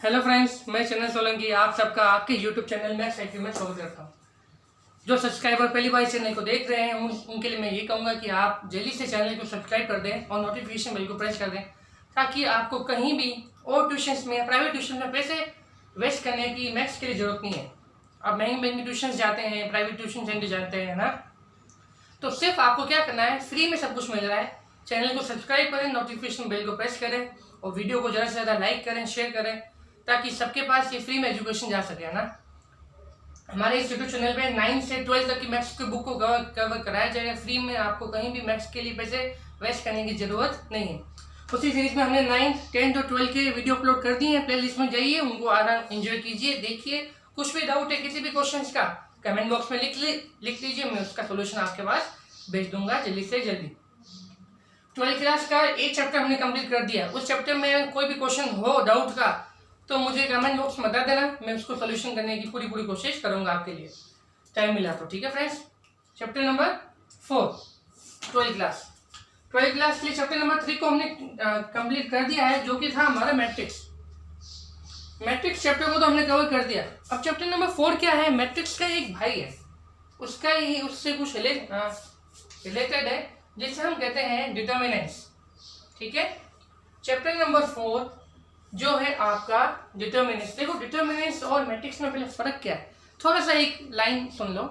Hello friends, मैं चंदन सोलंकी आप सबका आपके यूट्यूब चैनल में साइकिल में स्वागत करता हूँ। जो सब्सक्राइबर पहली बार चैनल को देख रहे हैं उनके लिए मैं ये कहूँगा कि आप जल्दी से चैनल को सब्सक्राइब कर दें और नोटिफिकेशन बेल को प्रेस कर दें, ताकि आपको कहीं भी और ट्यूशन में प्राइवेट ट्यूशन में पैसे वेस्ट करने की मैथ्स के लिए ज़रूरत नहीं है। आप महंगी महंगी ट्यूशन जाते हैं, प्राइवेट ट्यूशन सेंटर जाते हैं ना, तो सिर्फ आपको क्या करना है, फ्री में सब कुछ मिल रहा है। चैनल को सब्सक्राइब करें, नोटिफिकेशन बेल को प्रेस करें और वीडियो को ज़्यादा से ज़्यादा लाइक करें, शेयर करें, ताकि सबके पास ये फ्री में एजुकेशन जा सके, है ना। हमारे इस यूट्यूब चैनल पे 9 से 12 तक की मैथ्स की बुक को कवर कराया जाएगा फ्री में। आपको कहीं भी मैथ्स के लिए पैसे वेस्ट करने की जरूरत नहीं है। उसी सीरीज में हमने 9, 10 और 12 के वीडियो अपलोड कर दिए हैं। प्ले लिस्ट में जाइए, उनको आराम एंजॉय कीजिए, देखिए। कुछ भी डाउट है किसी भी क्वेश्चन का, कमेंट बॉक्स में लिख लीजिए, मैं उसका सोल्यूशन आपके पास भेज दूंगा जल्दी से जल्दी। 12 क्लास का एक चैप्टर हमने कंप्लीट कर दिया। उस चैप्टर में कोई भी क्वेश्चन हो डाउट का तो मुझे कमेंट बॉक्स में बता देना, मैं उसको सोल्यूशन करने की पूरी कोशिश करूंगा आपके लिए, टाइम मिला तो। ठीक है फ्रेंड्स, चैप्टर नंबर 4 12 क्लास के लिए चैप्टर नंबर 3 को हमने कंप्लीट कर दिया है, जो कि था हमारा मैट्रिक्स चैप्टर को तो हमने कवर कर दिया। अब चैप्टर नंबर 4 क्या है, मैट्रिक्स का एक भाई है, उसका ही उससे कुछ रिलेटेड है, जिसे हम कहते हैं डिटर्मिनेंट्स। ठीक है, चैप्टर नंबर 4 जो है आपका डिटर्मिनेंट्स। देखो, डिटर्मिनेंट्स और मैट्रिक्स में पहले फर्क क्या है, थोड़ा सा एक लाइन सुन लो।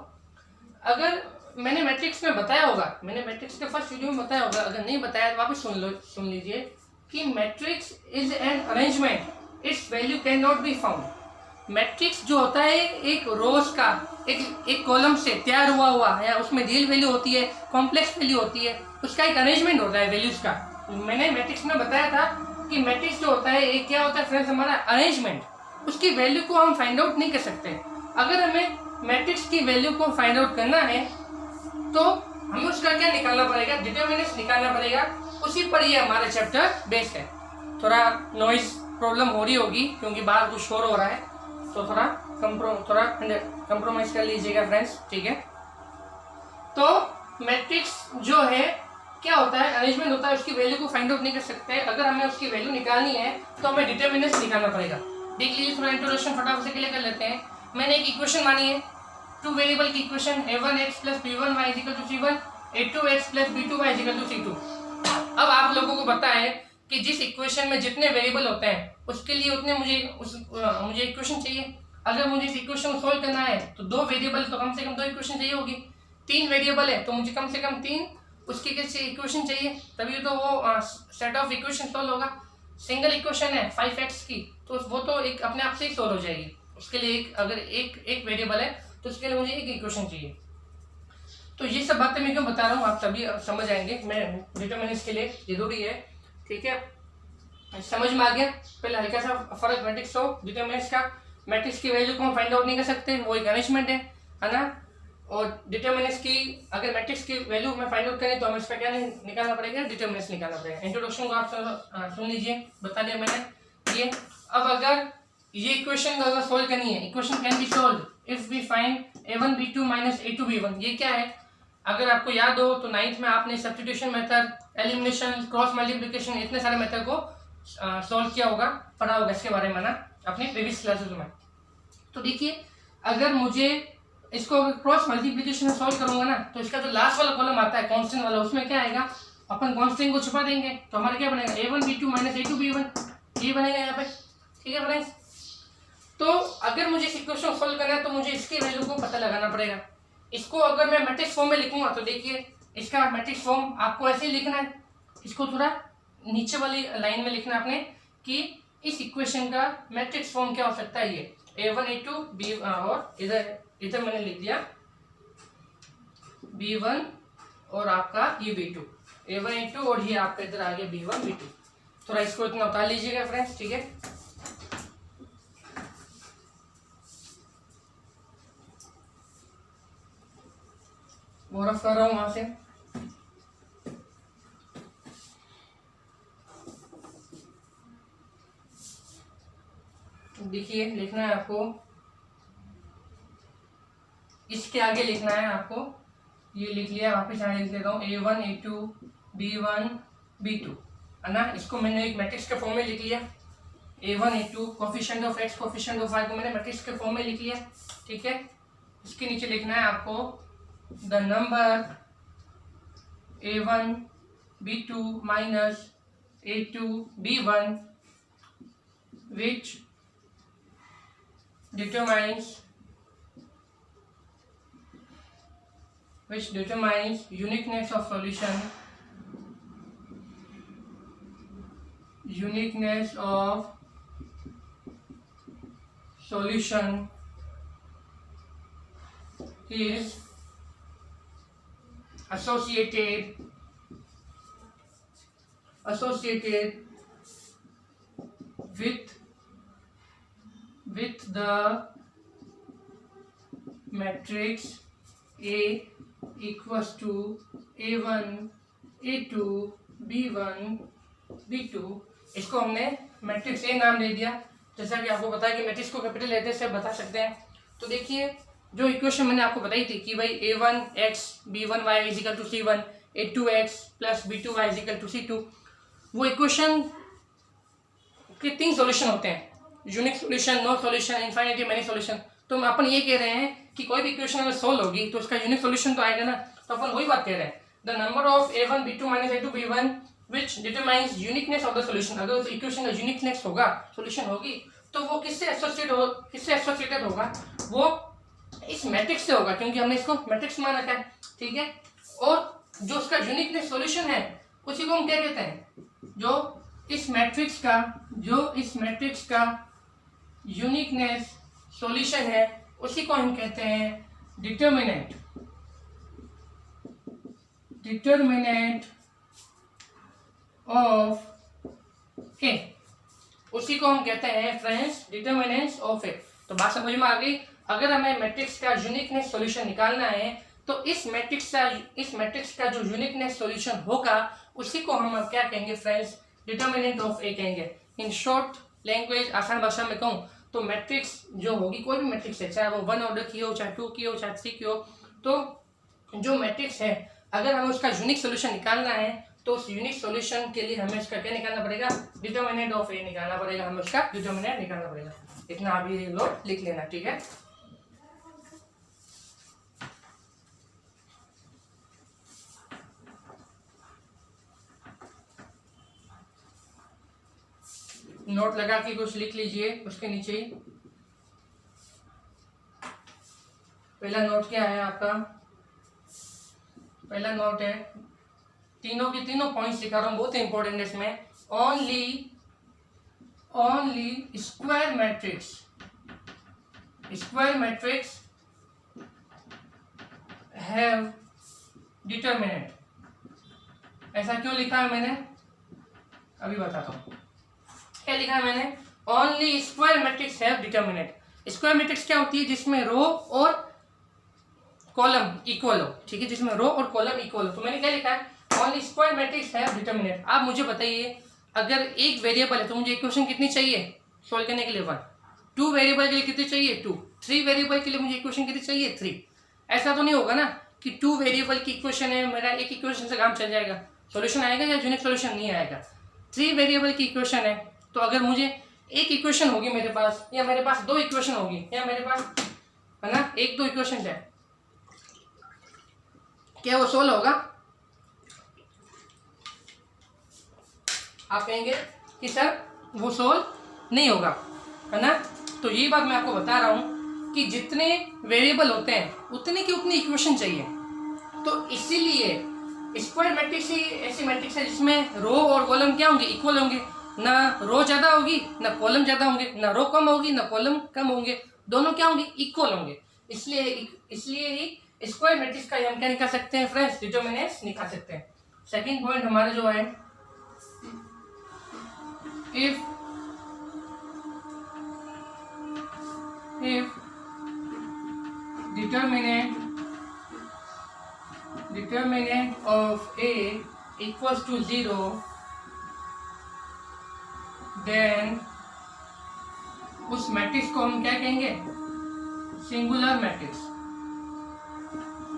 अगर मैंने मैट्रिक्स में बताया होगा, मैंने मैट्रिक्स के फर्स्ट वीडियो में बताया होगा, अगर नहीं बताया तो वापस सुन लीजिए कि matrix is an arrangement, it's value can not be found. Matrix जो होता है एक रोज का एक कॉलम से तैयार हुआ है, उसमें रियल वैल्यू होती है, कॉम्प्लेक्स वैल्यू होती है, उसका एक अरेंजमेंट होता है वैल्यूज का। मैंने मैट्रिक्स में बताया था कि मैट्रिक्स जो होता है एक क्या होता है फ्रेंड्स, हमारा अरेंजमेंट। उसकी वैल्यू को हम फाइंड आउट नहीं कर सकते। अगर हमें मैट्रिक्स की वैल्यू को फाइंड आउट करना है तो हमें उसका क्या निकालना पड़ेगा, डिटर्मिनेंट्स निकालना पड़ेगा। उसी पर ये हमारा चैप्टर बेस्ड है। थोड़ा नॉइज प्रॉब्लम हो रही होगी क्योंकि बाहर कुछ शोर हो रहा है, तो थोड़ा कंप्रोमाइज कर लीजिएगा फ्रेंड्स। ठीक है, तो मैट्रिक्स जो है क्या होता है, अरेंजमेंट होता है, उसकी वैल्यू को फाइंड आउट नहीं कर सकते। अगर हमें उसकी वैल्यू निकालनी है तो हमें डिटर्मिनेंट्स निकालना पड़ेगा। देख लीजिए, थोड़ा इंट्रोडक्शन फटाफट से क्लियर कर लेते हैं। मैंने एक इक्वेशन मानी है, 2 वेरिएबल की equation, a1x + b1y = c1, a2x + b2y = c2। अब आप लोगों को पता है कि जिस इक्वेशन में जितने वेरिएबल होते हैं उसके लिए उतने मुझे इक्वेशन चाहिए। अगर मुझे इस इक्वेशन को सोल्व करना है तो 2 वेरिएबल तो कम से कम 2 इक्वेशन चाहिए होगी। 3 वेरिएबल है तो मुझे कम से कम 3 उसकी कैसे इक्वेशन चाहिए, तभी तो वो सेट ऑफ इक्वेशन सोल्व होगा। सिंगल इक्वेशन है 5x की, तो वो तो एक अपने आप से ही सोल्व हो जाएगी। उसके लिए अगर एक वेरिएबल है तो उसके लिए मुझे एक इक्वेशन चाहिए। तो ये सब बातें मैं क्यों बता रहा हूँ, आप तभी समझ आएंगे। मैं डिटर्मिनेंट्स के लिए जरूरी है। ठीक है, समझ में आ गया। पहले हल्का सा फर्क मैट्रिक्स और डिटर्मिनेंट्स का। मैट्रिक्स की वैल्यू को हम फाइंड आउट नहीं कर सकते, वो एक अरेंजमेंट है ना। और डिटर्मिनेंट्स की, अगर मैट्रिक्स की वैल्यू में फाइंड आउट करें तो हमें इसका क्या निकालना पड़ेगा, डिटर्मिनेंट्स निकालना पड़ेगा। इंट्रोडक्शन को आप सुन लीजिए, बता दिया मैंने ये। अब अगर ये इक्वेशन अगर सोल्व करनी है, equation can be solve if we find a1 b2 - a2 b1। ये क्या है, अगर आपको याद हो तो 9th में आपने substitution method, elimination, cross multiplication, इतने सारे मेथड को सोल्व किया होगा, पढ़ा होगा इसके बारे में ना अपने प्रीवियस क्लासेस में। तो देखिए, अगर मुझे इसको क्रॉस मल्टीप्लिकेशन में सॉल्व करूंगा ना, तो इसका जो लास्ट वाला कॉलम आता है कांस्टेंट वाला, उसमें क्या आएगा, अपन कांस्टेंट को छुपा देंगे तो हमारा क्या बनेगा, a1 b2 - a2 b1, ये बनेगा यहाँ पे। ठीक है फ्रेंड्स, तो अगर मुझे इस इक्वेशन सॉल्व करना है तो मुझे इसकी वैल्यू को पता लगाना पड़ेगा। इसको अगर मैं मैट्रिक्स फॉर्म में लिखूंगा तो देखिए, इसका मैट्रिक्स फॉर्म आपको ऐसे ही लिखना है। इसको थोड़ा नीचे वाली लाइन में लिखना आपने कि इस इक्वेशन का मैट्रिक्स फॉर्म क्या हो सकता है। ये a1 a2 b, और इधर मैंने लिख दिया b1 और आपका ये b2, a1 a2 और ये आपका इधर आ गया b1 b2। थोड़ा इसको इतना उतार लीजिएगा फ्रेंड्स। ठीक है, वो रफ कर रहा हूं वहां से। देखिए, लिखना है आपको, इसके आगे लिखना है आपको, ये लिख लिया, वापस आगे लिख लेता हूँ a1 a2 b1 b2, है ना। इसको मैंने एक मैट्रिक्स के फॉर्म में लिख लिया। A1 A2 coefficient of x coefficient of y को मैंने मैट्रिक्स के फॉर्म में लिख लिया, ठीक है। इसके नीचे लिखना है आपको the number A1 B2 minus A2 B1 which determines uniqueness of solution is associated with the matrix A equals to A1 A2 B1 B2। इसको हमने मैट्रिक्स ए नाम दे दिया। जैसा कि आपको पता है कि मैट्रिक्स को कैपिटल लेटर से बता सकते हैं। तो देखिए जो इक्वेशन मैंने आपको बताई थी कि भाई A1x B1y is equal to C1 A2x plus B2y is equal to C2, वो इक्वेशन के 3 सॉल्यूशन होते हैं, unique solution, no solution, infinity, many solution. तो हम अपन ये कह रहे हैं कि कोई भी इक्वेशन अगर सोल्व होगी तो उसका यूनिक सॉल्यूशन तो आएगा ना। तो अपन वही बात कह रहे हैं, the number of A1 B2 minus A2 B1 which determines uniqueness of the solution। अगर उस इक्वेशन का यूनिकनेस होगा, सॉल्यूशन होगी, तो वो किससे एसोसिएटेड होगा, वो इस मैट्रिक्स से होगा, क्योंकि हमने इसको मैट्रिक्स मान रखा है, ठीक है। और जो उसका यूनिकनेस सॉल्यूशन है उसी को हम क्या कहते हैं, जो इस मैट्रिक्स का यूनिकनेस सॉल्यूशन है उसी को हम कहते हैं डिटर्मिनेंट ऑफ ए, उसी को हम कहते हैं फ्रेंड्स डिटर्मिनेंट्स ऑफ ए। तो बात समझ में आ गई। अगर हमें मैट्रिक्स का यूनिकनेस सॉल्यूशन निकालना है तो इस मैट्रिक्स का जो यूनिकनेस सॉल्यूशन होगा उसी को हम क्या कहेंगे फ्रेंड्स, डिटर्मिनेंट ऑफ ए कहेंगे। इन शॉर्ट लैंग्वेज, आसान भाषा में कहूँ तो मैट्रिक्स जो होगी, कोई भी मैट्रिक्स है, चाहे वो 1 ऑर्डर की हो, चाहे 2 की हो, चाहे 3 की हो, तो जो मैट्रिक्स है अगर हमें उसका यूनिक सॉल्यूशन निकालना है तो उस यूनिक सॉल्यूशन के लिए हमें उसका क्या निकालना पड़ेगा, डिटर्मिनेंट ऑफ ए निकालना पड़ेगा, हमें उसका डिटर्मिनेंट निकालना पड़ेगा। इतना अभी लोग लिख लेना, ठीक है। नोट लगा के कुछ लिख लीजिए उसके नीचे ही। पहला नोट क्या है आपका, पहला नोट है, तीनों के तीनों पॉइंट्स लिखा रहा हूँ, बहुत इंपॉर्टेंट है इसमें। Only square matrix have determinant. ऐसा क्यों लिखा है मैंने, अभी बताता हूँ। क्या लिखा है मैंने, only square matrix have determinant. Square matrix क्या होती है, जिसमें रो और कॉलम इक्वल हो, ठीक है, जिसमें रो और कॉलम इक्वल हो। तो मैंने क्या लिखा है, only square matrix have determinant. आप मुझे बताइए, अगर एक वेरिएबल है तो मुझे इक्वेशन कितनी चाहिए सोल्व करने के लिए, 1। 2 वेरिएबल के लिए कितनी चाहिए, 2। 3 वेरिएबल के लिए मुझे इक्वेशन कितनी चाहिए, 3। ऐसा तो नहीं होगा ना कि 2 वेरिएबल की इक्वेशन है, मेरा एक इक्वेशन से काम चल जाएगा, सॉल्यूशन आएगा या यूनिक सॉल्यूशन नहीं आएगा। 3 वेरिएबल की इक्वेशन है, तो अगर मुझे एक इक्वेशन होगी मेरे पास, या मेरे पास 2 इक्वेशन होगी, या मेरे पास है ना 1-2 इक्वेशन है, क्या वो सोल्व होगा? आप कहेंगे कि सर वो सोल्व नहीं होगा, है ना। तो यही बात मैं आपको बता रहा हूँ कि जितने वेरिएबल होते हैं उतने की उतनी इक्वेशन चाहिए। तो इसीलिए स्क्वायर मैट्रिक्स ही ऐसी मैट्रिक्स है जिसमें रो और कॉलम क्या होंगे, इक्वल होंगे। ना रो ज़्यादा होगी ना कॉलम ज़्यादा होंगे, ना रो कम होगी ना कॉलम कम होंगे, दोनों क्या होंगे, इक्वल होंगे। इसलिए ही स्क्वायर मैट्रिक्स का हम क्या निकाल सकते हैं फ्रेंड्स, डिटर्मिनेंट्स निकाल सकते हैं। सेकंड पॉइंट हमारा जो है, if determinant of A equals to 0, then उस मैट्रिक्स को हम क्या कहेंगे, सिंगुलर मैट्रिक्स।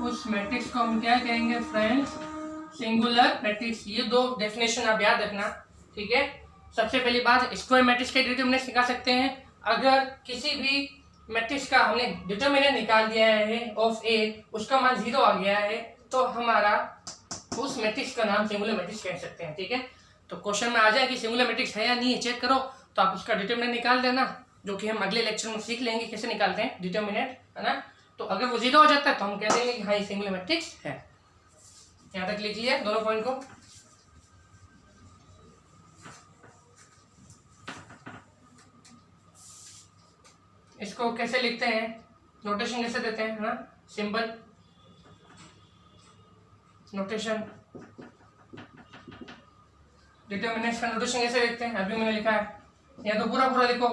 उस मैट्रिक्स को हम क्या कहेंगे फ्रेंड्स, सिंगुलर मैट्रिक्स। ये 2 डेफिनेशन आप याद रखना, ठीक है। सबसे पहली बात, स्क्वायर मैट्रिक्स के डिटर्मिनेंट निकाल सकते हैं। अगर किसी भी मैट्रिक्स का हमने डिटर्मिनेंट निकाल दिया है ऑफ ए, उसका मान 0 आ गया है, तो हमारा उस मैट्रिक्स का नाम सिंगुलर मैट्रिक्स कह सकते हैं। ठीक है, तो क्वेश्चन में आ जाए कि सिंगुलर मैट्रिक्स है या नहीं है, चेक करो, तो आप उसका डिटर्मिनेंट निकाल देना, जो कि हम अगले लेक्चर में सीख लेंगे कैसे निकालते हैं डिटर्मिनेंट, है ना। तो अगर वो 0 हो जाता है तो हम कह देंगे कि हाँ ये सिंगुलर मैट्रिक्स है। यहाँ तक लिख लिया दोनों पॉइंट को। इसको कैसे लिखते हैं, नोटेशन कैसे देते हैं, है ना, सिंबल नोटेशन। डिटर्मिनेंट्स का नोटेशन कैसे लिखते हैं, अभी मैंने लिखा है, या तो पूरा पूरा लिखो,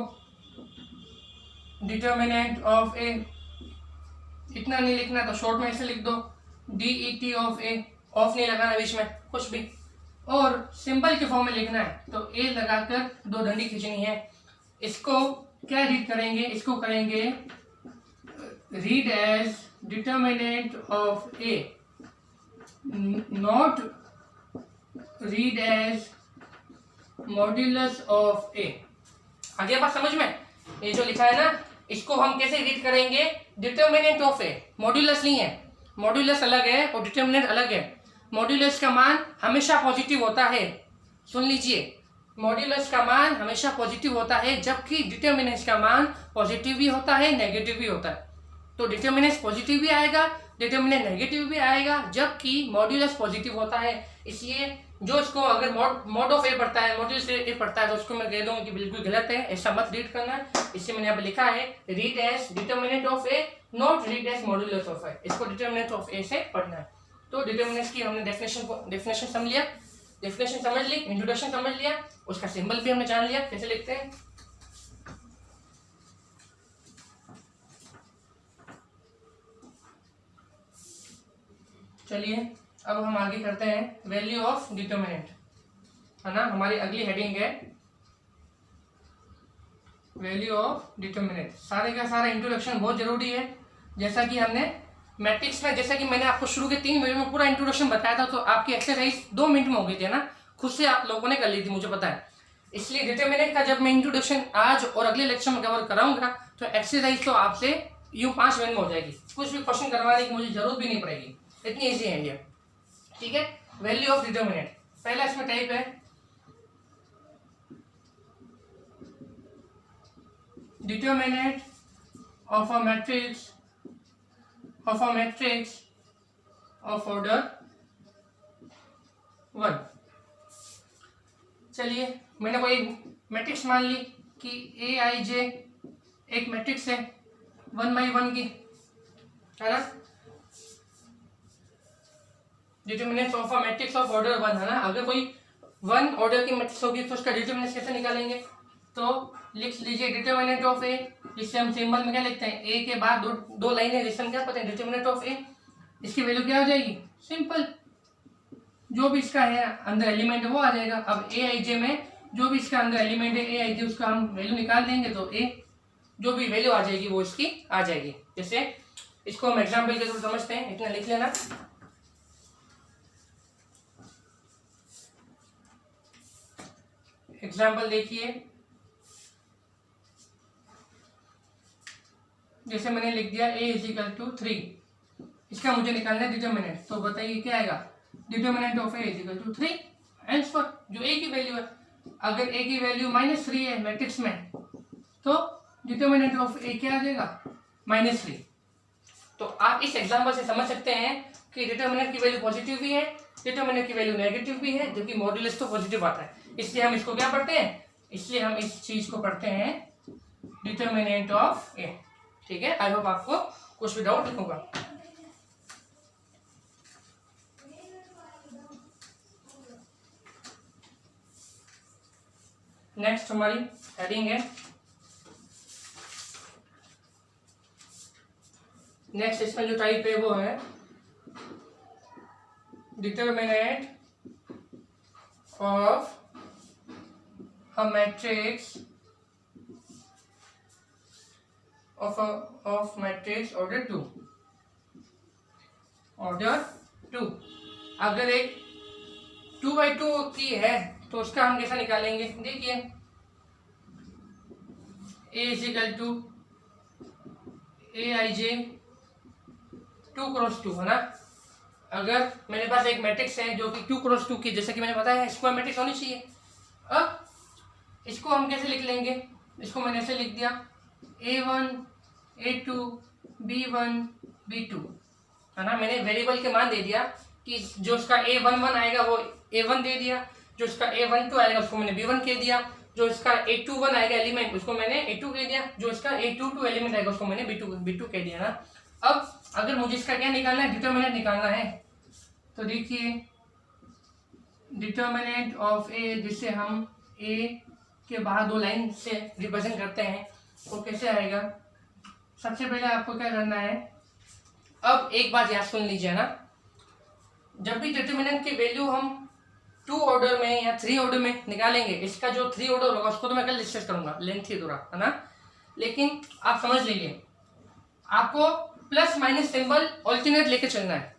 डिटर्मिनेंट ऑफ ए, इतना नहीं लिखना तो शॉर्ट में ऐसे लिख दो, DET ऑफ ए, ऑफ नहीं लगाना बीच में कुछ भी, और सिंबल के फॉर्म में लिखना है, तो ए लगाकर 2 डंडी खींचनी है। इसको क्या रीड करेंगे, इसको करेंगे read as determinant of A, not read as modulus of A. आगे बात समझ में, ये जो लिखा है ना, इसको हम कैसे रीड करेंगे, डिटर्मिनेंट ऑफ ए, मॉड्यूलस नहीं है, मॉड्यूलस अलग है और डिटर्मिनेंट अलग है। मॉड्यूलस का मान हमेशा पॉजिटिव होता है, सुन लीजिए, मॉड्यूलस का मान हमेशा पॉजिटिव होता है, जबकि डिटर्मिनेंट का मान पॉजिटिव भी होता है, नेगेटिव भी होता है। तो डिटर्मिनेंट पॉजिटिव भी आएगा, डिटर्मिनेंट नेगेटिव भी आएगा, जबकि मॉड्यूलस पॉजिटिव होता है। इसलिए जो इसको अगर मॉड ऑफ ए पढ़ता है, मॉड्यूलस ए पढ़ता है, तो उसको मैं कह दूंगा कि बिल्कुल गलत है, ऐसा मत रीड करना। इसलिए मैंने यहाँ पे लिखा है read as determinant of A, not read as modulus of A, इसको डिटर्मिनेंट ऑफ ए से पढ़ना है। तो डिटर्मिनेंट की हमने डेफिनेशन समझ लिया, डेफिनेशन समझ ली, इंट्रोडक्शन समझ लिया, उसका सिंबल भी हमने जान लिया कैसे लिखते हैं। चलिए अब हम आगे करते हैं वैल्यू ऑफ डिटर्मिनेंट, है ना, हमारी अगली हेडिंग है वैल्यू ऑफ डिटर्मिनेंट। सारे का सारा इंट्रोडक्शन बहुत जरूरी है, जैसा कि हमने मैट्रिक्स में, जैसा कि मैंने आपको शुरू के 3 वीडियो में पूरा इंट्रोडक्शन बताया था, तो आपकी एक्सरसाइज 2 मिनट में हो गई थी ना, खुद से आप लोगों ने कर ली थी, मुझे पता है। इसलिए डिटर्मिनेंट का जब मैं इंट्रोडक्शन आज और अगले लेक्चर में कवर कराऊंगा, तो एक्सरसाइज तो आपसे यूं 5 मिनट में हो जाएगी, कुछ भी क्वेश्चन करवाने की मुझे जरूरत भी नहीं पड़ेगी, इतनी ईजी है ये। ठीक है, वैल्यू ऑफ डिटर्मिनेंट, पहला इसमें टाइप है determinant of a matrix of order 1। चलिए मैंने कोई मैट्रिक्स मान ली कि AIJ एक मैट्रिक्स है 1x1 की, है ना, determinant of a matrix of order 1, है ना। अगर कोई 1 ऑर्डर की मैट्रिक्स होगी तो उसका डिटर्मिनेंट कैसे निकालेंगे, तो लिख लीजिए डिटर्मिनेंट ऑफ ए, जिससे हम सिंबल में क्या लिखते हैं, ए के बाद दो लाइनें, जिससे हम क्या पता है डिटर्मिनेंट ऑफ ए, इसकी वैल्यू क्या हो जाएगी, सिंपल, जो भी इसका है अंदर एलिमेंट है वो आ जाएगा। अब AIJ में जो भी इसका अंदर एलिमेंट है AIJ, उसका हम वैल्यू निकाल देंगे, तो ए जो भी वैल्यू आ जाएगी वो इसकी आ जाएगी। जैसे इसको हम एग्जाम्पल के थ्रू समझते हैं, इतना लिख लेना। एग्जाम्पल देखिए, जैसे मैंने लिख दिया a = 3, इसका मुझे निकालना है डिटर्मिनेंट, तो बताइए क्या आएगा, डिटर्मिनेंट ऑफ a = 3, आंसर जो a की वैल्यू है। अगर a की वैल्यू -3 है मैट्रिक्स में, तो डिटर्मिनेंट ऑफ a क्या आ जाएगा, -3। तो आप इस एग्जाम्पल से समझ सकते हैं कि डिटर्मिनेंट की वैल्यू पॉजिटिव भी है, डिटर्मिनेंट की वैल्यू नेगेटिव भी है, जबकि मॉड्यूलस तो पॉजिटिव आता है। इसलिए हम इसको क्या पढ़ते हैं, इसलिए हम इस चीज को पढ़ते हैं डिटर्मिनेंट ऑफ ए। ठीक है, आई होप आपको कुछ भी डाउट नहीं होगा। नेक्स्ट हमारी हेडिंग है, नेक्स्ट इसमें जो टाइप है वो है determinant of a matrix of matrix order 2। Order 2, अगर एक 2x2 की है तो उसका हम कैसा निकालेंगे, देखिए A is equal to AIJ 2 cross 2 है ना। अगर मेरे पास एक मैट्रिक्स है जो कि 2 क्रॉस 2 की, जैसे कि मैंने बताया है, स्क्वायर मैट्रिक्स होनी चाहिए। अब इसको हम कैसे लिख लेंगे, इसको मैंने ऐसे लिख दिया A1 A2 B1 B2 है ना। मैंने वेरिएबल के मान दे दिया कि जो उसका A11 आएगा वो A1 दे दिया, जो उसका A12 आएगा उसको मैंने B1 कह दिया, जो इसका A21 आएगा एलिमेंट उसको मैंने A2 कह दिया, जो इसका A22 एलिमेंट आएगा उसको मैंने B2 कह दिया ना। अब अगर मुझे इसका क्या निकालना है, डिटर्मिनेंट निकालना है, तो देखिए डिटर्मिनेंट ऑफ A, जिसे हम A के बाहर 2 लाइन से रिप्रेजेंट करते हैं, वो कैसे आएगा। सबसे पहले आपको क्या करना है, अब एक बात याद सुन लीजिए ना, जब भी डिटर्मिनेंट की वैल्यू हम 2 ऑर्डर में या 3 ऑर्डर में निकालेंगे, इसका जो 3 ऑर्डर होगा उसको तो मैं कल डिस्कस करूंगा, लेंथी थोड़ा है ना, लेकिन आप समझ लीजिए आपको प्लस माइनस सिंबल ऑल्टरनेट लेके चलना है,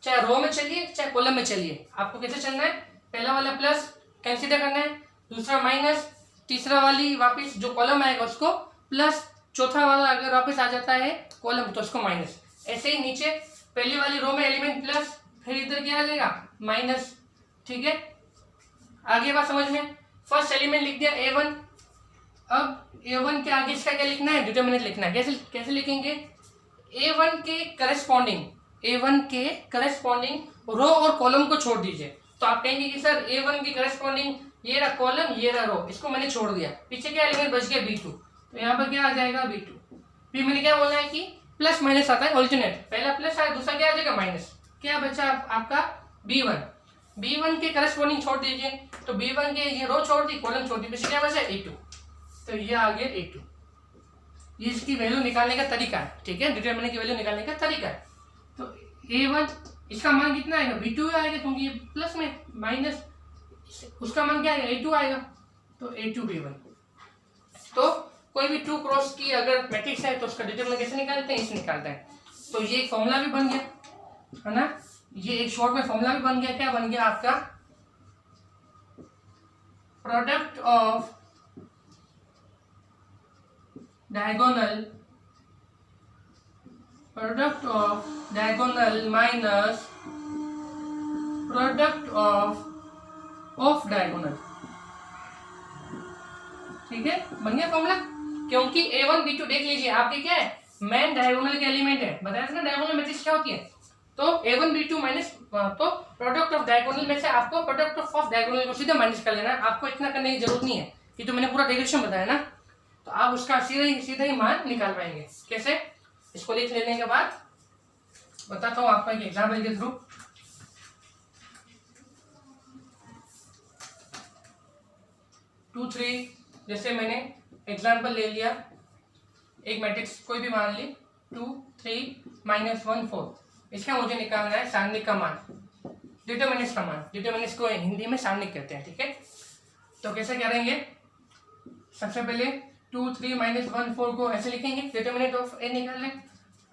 चाहे रो में चलिए चाहे कॉलम में चलिए, आपको कैसे चलना है, पहला वाला प्लस कंसीडर करना है, दूसरा माइनस, तीसरा वाली वापस जो कॉलम आएगा उसको प्लस, चौथा वाला अगर वापस आ जाता है कॉलम तो उसको माइनस। ऐसे ही नीचे पहली वाली रो में एलिमेंट प्लस, फिर इधर क्या आ जाएगा माइनस, ठीक है। आगे बात समझ में, फर्स्ट एलिमेंट लिख दिया A1, अब A1 के आगे इसका क्या लिखना है, डिटर्मिनेंट लिखना है। कैसे लिखेंगे, A1 के करेस्पॉन्डिंग रो और कॉलम को छोड़ दीजिए। तो आप कहेंगे कि सर A1 की करेस्पॉन्डिंग ये रहा कॉलम ये रहा रो, इसको मैंने छोड़ दिया, पीछे क्या एलिमेंट बच गया B2, तो यहाँ पर क्या आ जाएगा B2। फिर मैंने क्या बोला है कि प्लस माइनस आता है ऑल्टरनेट, पहला प्लस आया दूसरा क्या आ जाएगा माइनस, क्या बचा आपका B1 के करस्पॉन्डिंग छोड़ दीजिए, तो B1 के ये रो छोड़ दी कॉलम छोड़ दी, पीछे क्या बचा A2, तो ये आ गया A2। ये इसकी वैल्यू निकालने का तरीका है, ठीक है, डिटरमिनेंट की वैल्यू निकालने का तरीका है। तो A1 इसका मान कितना आएगा, B2 आएगा क्योंकि ये प्लस में, माइनस उसका मान क्या आएगा A2 आएगा, तो A2 B1। तो कोई भी 2 क्रॉस की अगर मैट्रिक्स है तो उसका डिटरमिनेंट कैसे निकालते हैं, इसे निकालते हैं। तो ये एक फॉर्मूला भी बन गया है ना, ये एक शॉर्ट में फॉर्मूला भी बन गया, क्या बन गया आपका, product of diagonal minus product of diagonal, ठीक है, बन गया फॉर्मूला। क्योंकि A1 B2 देख लीजिए आपके क्या है, मेन डायगोनल के एलिमेंट है, बताया था ना डायगोनल मैट्रिक्स क्या होती है, तो A1 B2 माइनस, तो प्रोडक्ट ऑफ डायगोनल में से आपको प्रोडक्ट ऑफ डायगोनल को सीधे माइनस कर लेना है, आपको इतना करने की जरूरत नहीं है, ये तो मैंने पूरा डायरेक्शन बताया ना, तो आप उसका सीधे ही मान निकाल पाएंगे। कैसे, इसको लिख लेने के बाद बताता हूँ आपको एक एग्जाम्पल के थ्रू। टू थ्री, जैसे मैंने एग्जाम्पल ले लिया, एक मैट्रिक्स कोई भी मान ली 2 3 -1 4, इसका मुझे निकालना है सारणिक का मान, डिटरमिनेंट्स का मान, डिटरमिनेंट्स को हिंदी में सारणिक कहते हैं, ठीक है। तो कैसे करेंगे, सबसे पहले 2 3 -1 4 को ऐसे लिखेंगे, डिटरमिनेंट ऑफ A निकाल लें।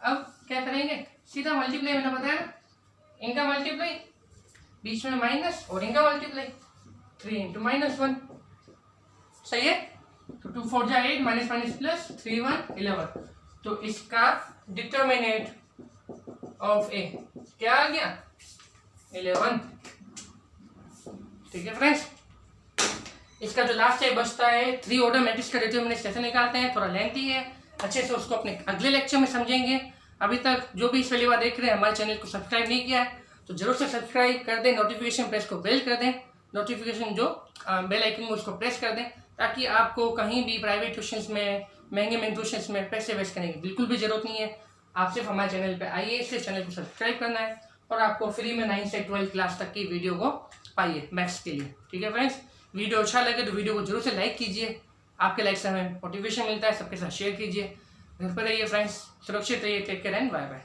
अब क्या करेंगे, सीधा मल्टीप्लाई, मैंने बताया इनका मल्टीप्लाई, बीच में माइनस और इनका मल्टीप्लाई, 3 × -1, सही है। तो 2 4 जा 8, माइनस माइनस प्लस, 3 1 11, तो इसका डिटरमिनेंट ऑफ A क्या आ गया 11, ठीक है फ्रेंड्स। इसका जो लास्ट है बचता है 3 ऑर्डर मैट्रिक्स का डिटरमिनेंट कैसे निकालते हैं, थोड़ा लेंथी है, अच्छे से उसको अपने अगले लेक्चर में समझेंगे। अभी तक जो भी इस पहली बार देख रहे हैं, हमारे चैनल को सब्सक्राइब नहीं किया है तो जरूर से सब्सक्राइब कर दें, नोटिफिकेशन प्रेस को बेल कर दें, नोटिफिकेशन जो बेल आइकन में उसको प्रेस कर दें, ताकि आपको कहीं भी प्राइवेट ट्यूशंस में, महंगे ट्यूशंस में पैसे वेस्ट करने की बिल्कुल भी जरूरत नहीं है। आप सिर्फ हमारे चैनल पे आइए, सिर्फ चैनल को सब्सक्राइब करना है और आपको फ्री में 9 से 12 क्लास तक की वीडियो को पाइए मैथ्स के लिए, ठीक है फ्रेंड्स। वीडियो अच्छा लगे तो वीडियो को जरूर से लाइक कीजिए, आपके लाइक से हमें मोटिवेशन मिलता है, सबके साथ शेयर कीजिए। घर पर रहिए फ्रेंड्स, सुरक्षित रहिए, take care and bye bye.